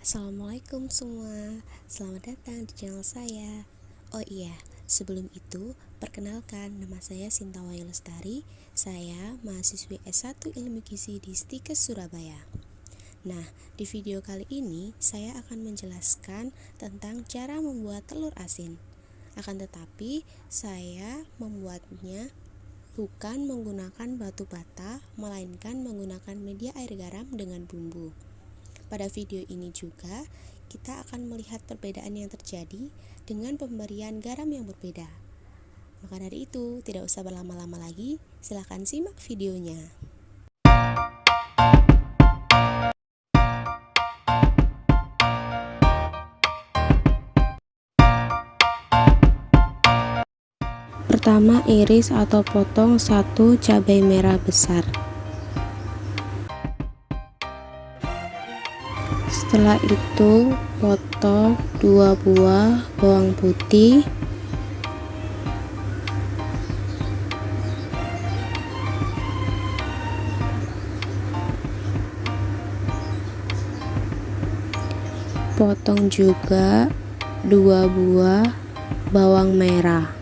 Assalamualaikum semua, selamat datang di channel saya. Oh iya, sebelum itu perkenalkan, nama saya Sinta Wayu Lestari. Saya mahasiswi S1 Ilmu Gizi di Stikes Surabaya. Nah, di video kali ini saya akan menjelaskan tentang cara membuat telur asin. Akan tetapi, saya membuatnya bukan menggunakan batu bata, melainkan menggunakan media air garam dengan bumbu. Pada video ini juga, kita akan melihat perbedaan yang terjadi dengan pemberian garam yang berbeda. Maka dari itu, tidak usah berlama-lama lagi, silakan simak videonya. Pertama, iris atau potong 1 cabai merah besar. Setelah itu, potong 2 buah bawang putih, potong juga 2 buah bawang merah.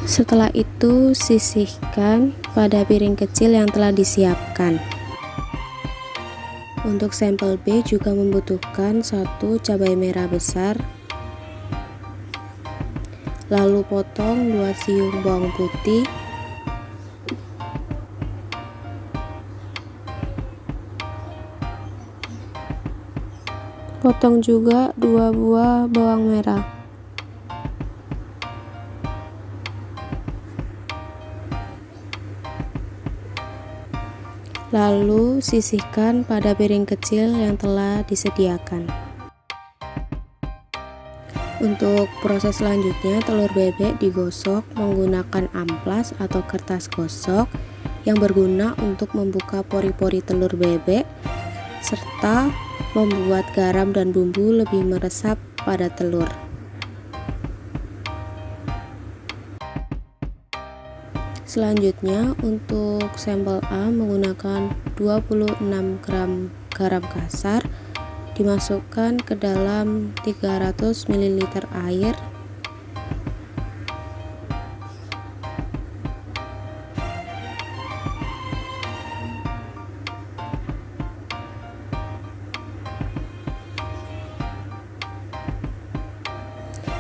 Setelah itu, sisihkan pada piring kecil yang telah disiapkan. Untuk sampel B juga membutuhkan 1 cabai merah besar, lalu potong 2 siung bawang putih, potong juga 2 buah bawang merah. Lalu sisihkan pada piring kecil yang telah disediakan. Untuk proses selanjutnya, telur bebek digosok menggunakan amplas atau kertas gosok yang berguna untuk membuka pori-pori telur bebek serta membuat garam dan bumbu lebih meresap pada telur. Selanjutnya, untuk sampel A menggunakan 26 gram garam kasar, dimasukkan ke dalam 300 ml air.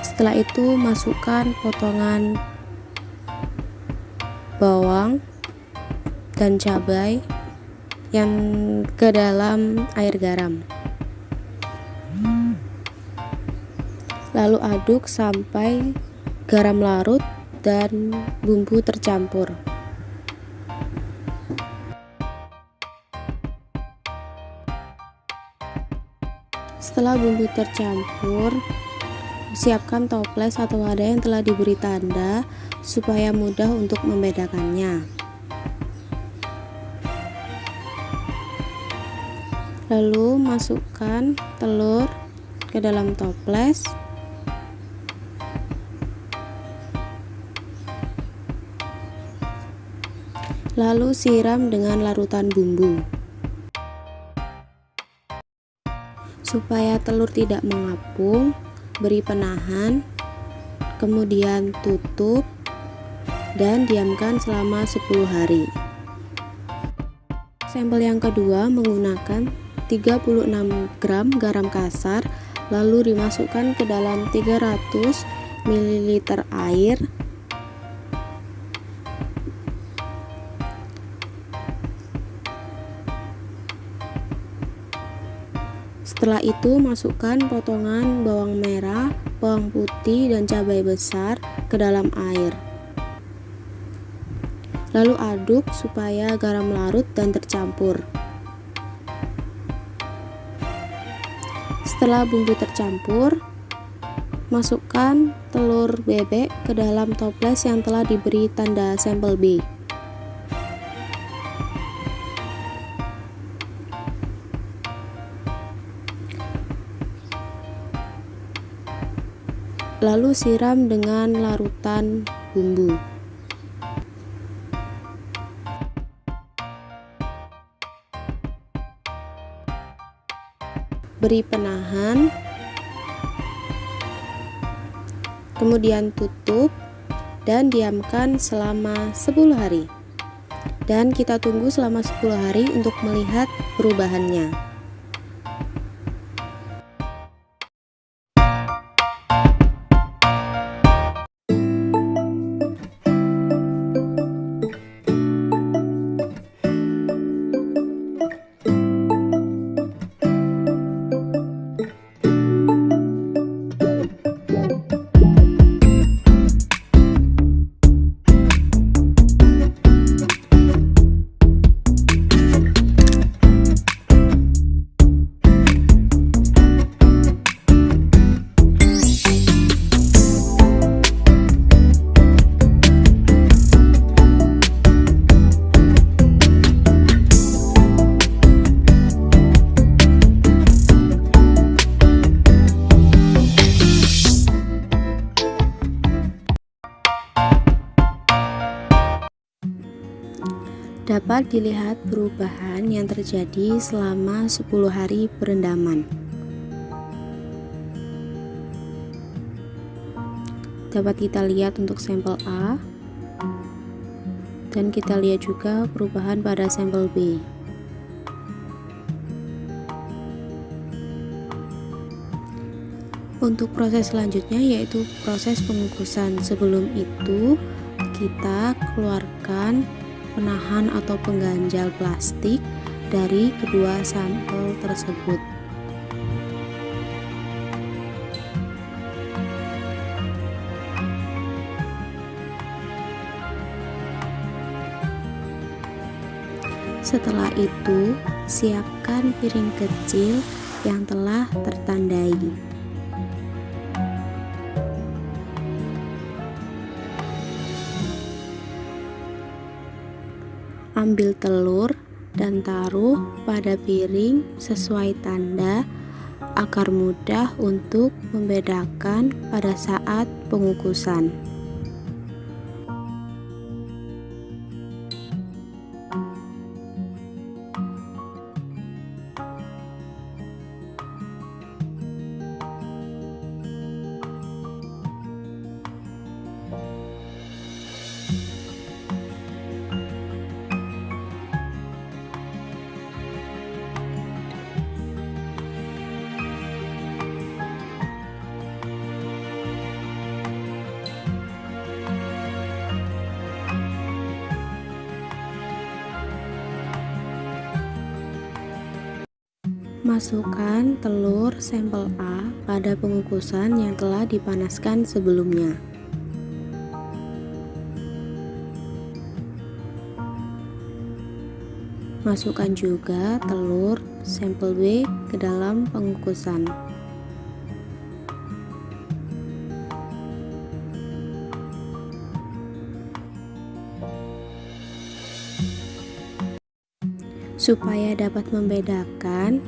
Setelah itu, masukkan potongan bawang dan cabai yang ke dalam air garam. Lalu aduk sampai garam larut dan bumbu tercampur. Setelah bumbu tercampur, siapkan toples atau wadah yang telah diberi tanda supaya mudah untuk membedakannya. Lalu masukkan telur ke dalam toples. Lalu siram dengan larutan bumbu. Supaya telur tidak mengapung, beri penahan, kemudian tutup dan diamkan selama 10 hari. Sampel yang kedua menggunakan 36 gram garam kasar, lalu dimasukkan ke dalam 300 ml air. Setelah itu, masukkan potongan bawang merah, bawang putih, dan cabai besar ke dalam air. Lalu aduk supaya garam larut dan tercampur. Setelah bumbu tercampur, masukkan telur bebek ke dalam toples yang telah diberi tanda sampel B. lalu siram dengan larutan bumbu. Beri penahan, kemudian tutup dan diamkan selama 10 hari. Dan kita tunggu selama 10 hari untuk melihat perubahannya. Dapat dilihat perubahan yang terjadi selama 10 hari perendaman. Dapat kita lihat untuk sampel A, dan kita lihat juga perubahan pada sampel B. Untuk proses selanjutnya yaitu proses pengukusan. Sebelum itu kita keluarkan penahan atau pengganjal plastik dari kedua sampel tersebut. Setelah itu, siapkan piring kecil yang telah tertandai. Ambil telur dan taruh pada piring sesuai tanda agar mudah untuk membedakan pada saat pengukusan. Masukkan telur sampel A pada pengukusan yang telah dipanaskan sebelumnya. Masukkan juga telur sampel B ke dalam pengukusan. Supaya dapat membedakan,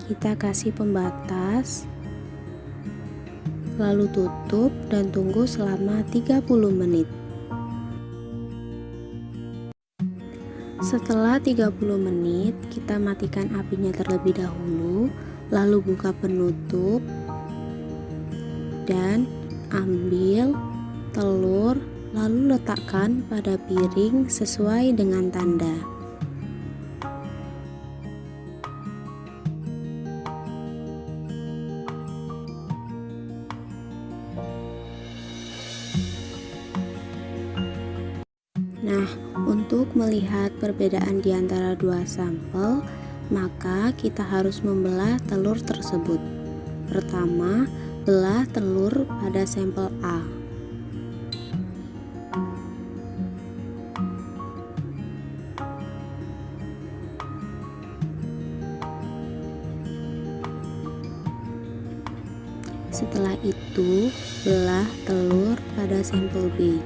kita kasih pembatas, lalu tutup dan tunggu selama 30 menit. Setelah 30 menit, kita matikan apinya terlebih dahulu, lalu buka penutup dan ambil telur, lalu letakkan pada piring sesuai dengan tanda. Nah, untuk melihat perbedaan di antara dua sampel, maka kita harus membelah telur tersebut. Pertama, belah telur pada sampel A. Setelah itu, belah telur pada sampel B.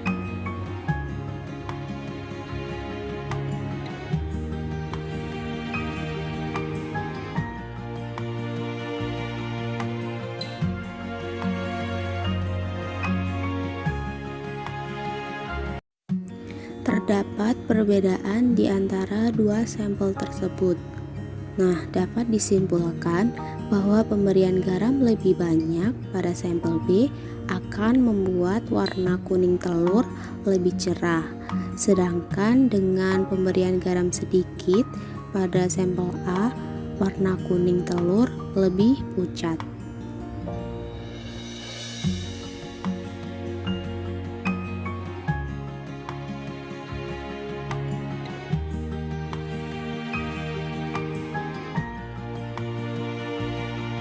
Terdapat perbedaan di antara dua sampel tersebut. Nah, dapat disimpulkan bahwa pemberian garam lebih banyak pada sampel B akan membuat warna kuning telur lebih cerah, sedangkan dengan pemberian garam sedikit pada sampel A, warna kuning telur lebih pucat.